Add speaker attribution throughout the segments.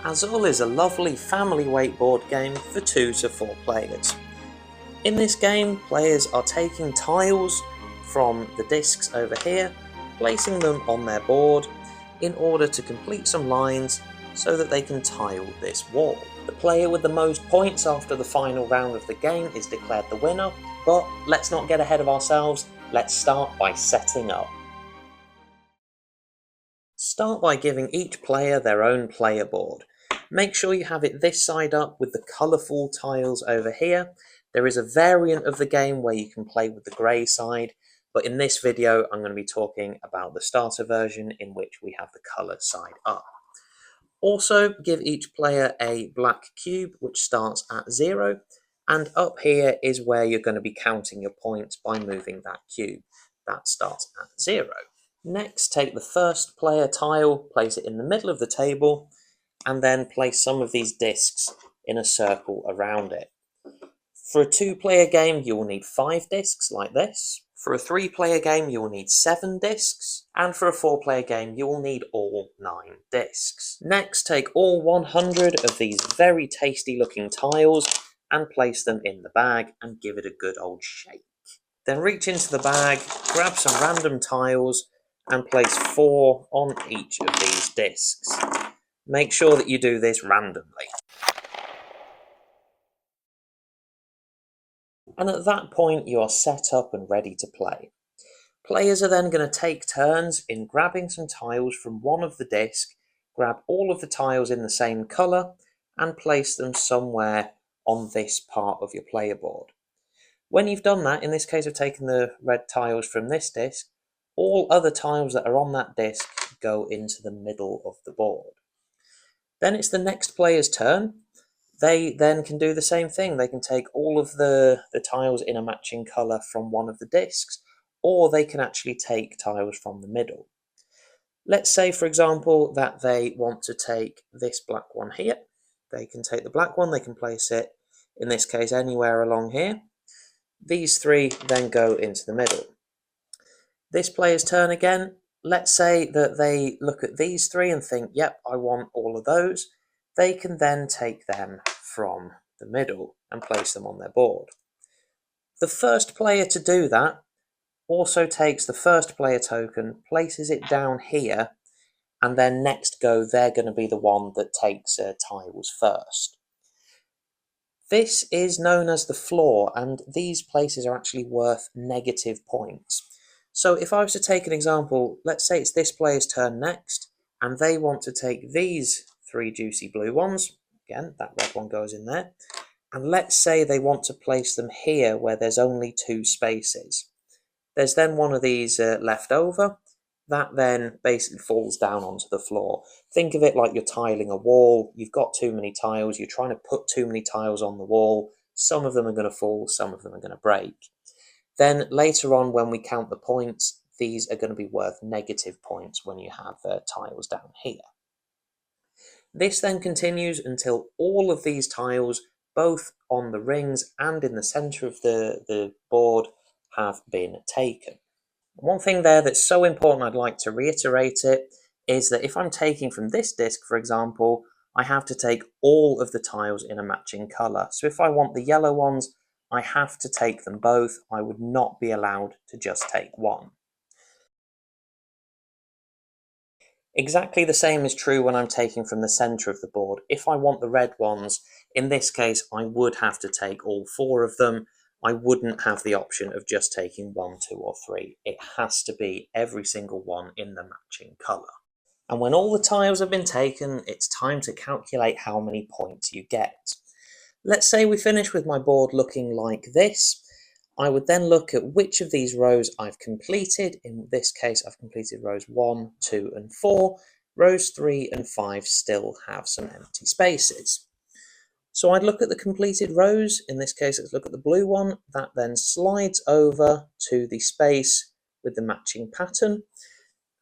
Speaker 1: Azul is a lovely family weight board game for 2 to 4 players. In this game, players are taking tiles from the discs over here, placing them on their board in order to complete some lines so that they can tile this wall. The player with the most points after the final round of the game is declared the winner, but let's not get ahead of ourselves, let's start by setting up. Start by giving each player their own player board. Make sure you have it this side up with the colourful tiles over here. There is a variant of the game where you can play with the grey side, but in this video I'm going to be talking about the starter version in which we have the colour side up. Also, give each player a black cube which starts at 0, and up here is where you're going to be counting your points by moving that cube. That starts at 0. Next, take the first player tile, place it in the middle of the table, and then place some of these discs in a circle around it. For a 2-player game, you will need 5 discs like this. For a 3-player game, you will need 7 discs. And for a 4-player game, you will need all 9 discs. Next, take all 100 of these very tasty looking tiles and place them in the bag and give it a good old shake. Then reach into the bag, grab some random tiles and place 4 on each of these discs. Make sure that you do this randomly. And at that point you are set up and ready to play. Players are then going to take turns in grabbing some tiles from one of the discs, grab all of the tiles in the same colour and place them somewhere on this part of your player board. When you've done that, in this case I've taken the red tiles from this disc, all other tiles that are on that disc go into the middle of the board. Then it's the next player's turn. They then can do the same thing. They can take all of the tiles in a matching colour from one of the discs, or they can actually take tiles from the middle. Let's say, for example, that they want to take this black one here. They can take the black one, they can place it, in this case, anywhere along here. These 3 then go into the middle. This player's turn again. Let's say that they look at these 3 and think, yep, I want all of those. They can then take them from the middle and place them on their board. The first player to do that also takes the first player token, places it down here, and then next go they're going to be the one that takes tiles first. This is known as the floor, and these places are actually worth negative points. So if I was to take an example, let's say it's this player's turn next, and they want to take these 3 juicy blue ones. Again, that red one goes in there. And let's say they want to place them here where there's only 2 spaces. There's then one of these left over. That then basically falls down onto the floor. Think of it like you're tiling a wall. You've got too many tiles. You're trying to put too many tiles on the wall. Some of them are going to fall. Some of them are going to break. Then later on, when we count the points, these are going to be worth negative points when you have tiles down here. This then continues until all of these tiles, both on the rings and in the centre of the board, have been taken. One thing there that's so important, I'd like to reiterate it, is that if I'm taking from this disc, for example, I have to take all of the tiles in a matching colour. So if I want the yellow ones, I have to take them both. I would not be allowed to just take one. Exactly the same is true when I'm taking from the centre of the board. If I want the red ones, in this case I would have to take all 4 of them. I wouldn't have the option of just taking 1, 2 or 3. It has to be every single one in the matching colour. And when all the tiles have been taken, it's time to calculate how many points you get. Let's say we finish with my board looking like this. I would then look at which of these rows I've completed. In this case, I've completed rows 1, 2 and 4. Rows 3 and 5 still have some empty spaces. So I'd look at the completed rows. In this case, let's look at the blue one. That then slides over to the space with the matching pattern.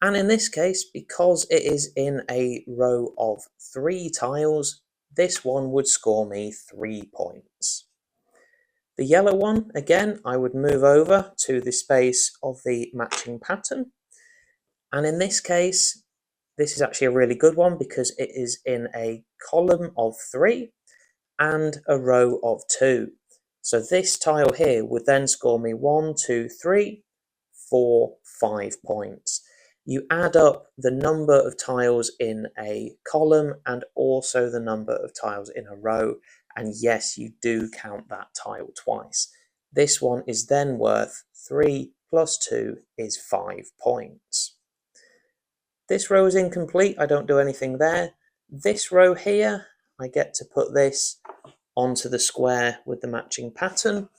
Speaker 1: And in this case, because it is in a row of 3 tiles, this one would score me 3 points. The yellow one, again, I would move over to the space of the matching pattern. And in this case, This is actually a really good one because it is in a column of 3 and a row of 2. So this tile here would then score me 1, 2, 3, 4, 5 points. You add up the number of tiles in a column and also the number of tiles in a row, and yes, you do count that tile twice. This one is then worth 3 plus 2 is 5 points. This row is incomplete, I don't do anything there. This row here, I get to put this onto the square with the matching pattern,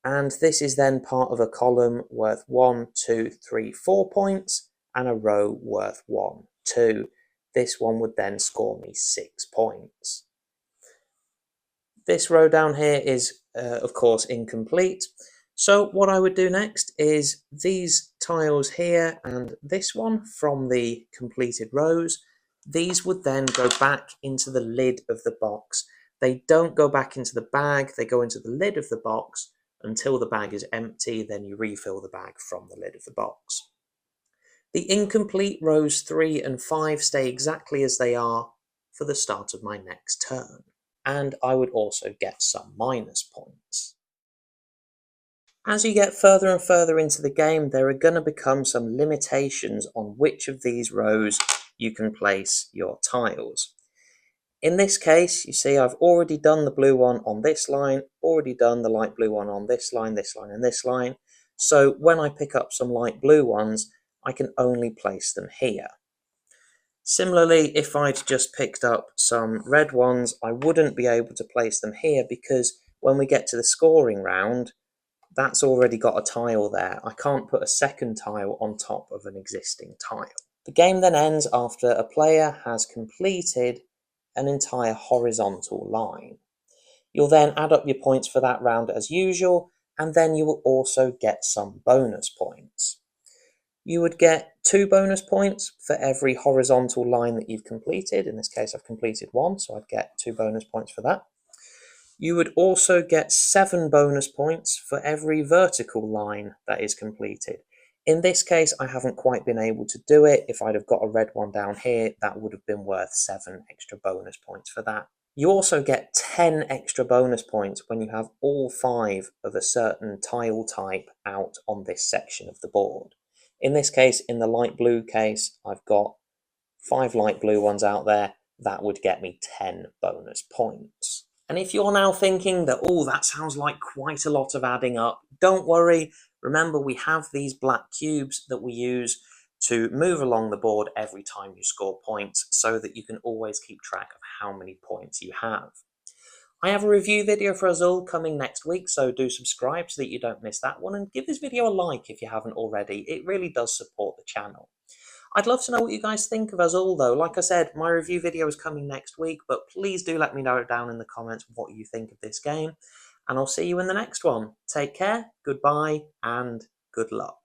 Speaker 1: and this is then part of a column worth 1, 2, 3, 4 points, and a row worth 1, 2. This one would then score me 6 points. This row down here is, of course, incomplete. So what I would do next is these tiles here and this one from the completed rows, these would then go back into the lid of the box. They don't go back into the bag, they go into the lid of the box until the bag is empty, then you refill the bag from the lid of the box. The incomplete rows 3 and 5 stay exactly as they are for the start of my next turn. And I would also get some minus points. As you get further and further into the game, there are going to become some limitations on which of these rows you can place your tiles. In this case, you see I've already done the blue one on this line, already done the light blue one on this line, and this line. So when I pick up some light blue ones, I can only place them here. Similarly, if I'd just picked up some red ones, I wouldn't be able to place them here because when we get to the scoring round, that's already got a tile there. I can't put a second tile on top of an existing tile. The game then ends after a player has completed an entire horizontal line. You'll then add up your points for that round as usual, and then you will also get some bonus points. You would get 2 bonus points for every horizontal line that you've completed. In this case, I've completed 1, so I'd get 2 bonus points for that. You would also get 7 bonus points for every vertical line that is completed. In this case, I haven't quite been able to do it. If I'd have got a red one down here, that would have been worth 7 extra bonus points for that. You also get 10 extra bonus points when you have all 5 of a certain tile type out on this section of the board. In this case, in the light blue case, I've got 5 light blue ones out there. That would get me 10 bonus points. And if you're now thinking that, oh, that sounds like quite a lot of adding up, don't worry. Remember, we have these black cubes that we use to move along the board every time you score points so that you can always keep track of how many points you have. I have a review video for Azul coming next week, so do subscribe so that you don't miss that one, and give this video a like if you haven't already. It really does support the channel. I'd love to know what you guys think of Azul though. Like I said, my review video is coming next week, but please do let me know down in the comments what you think of this game, and I'll see you in the next one. Take care, goodbye, and good luck.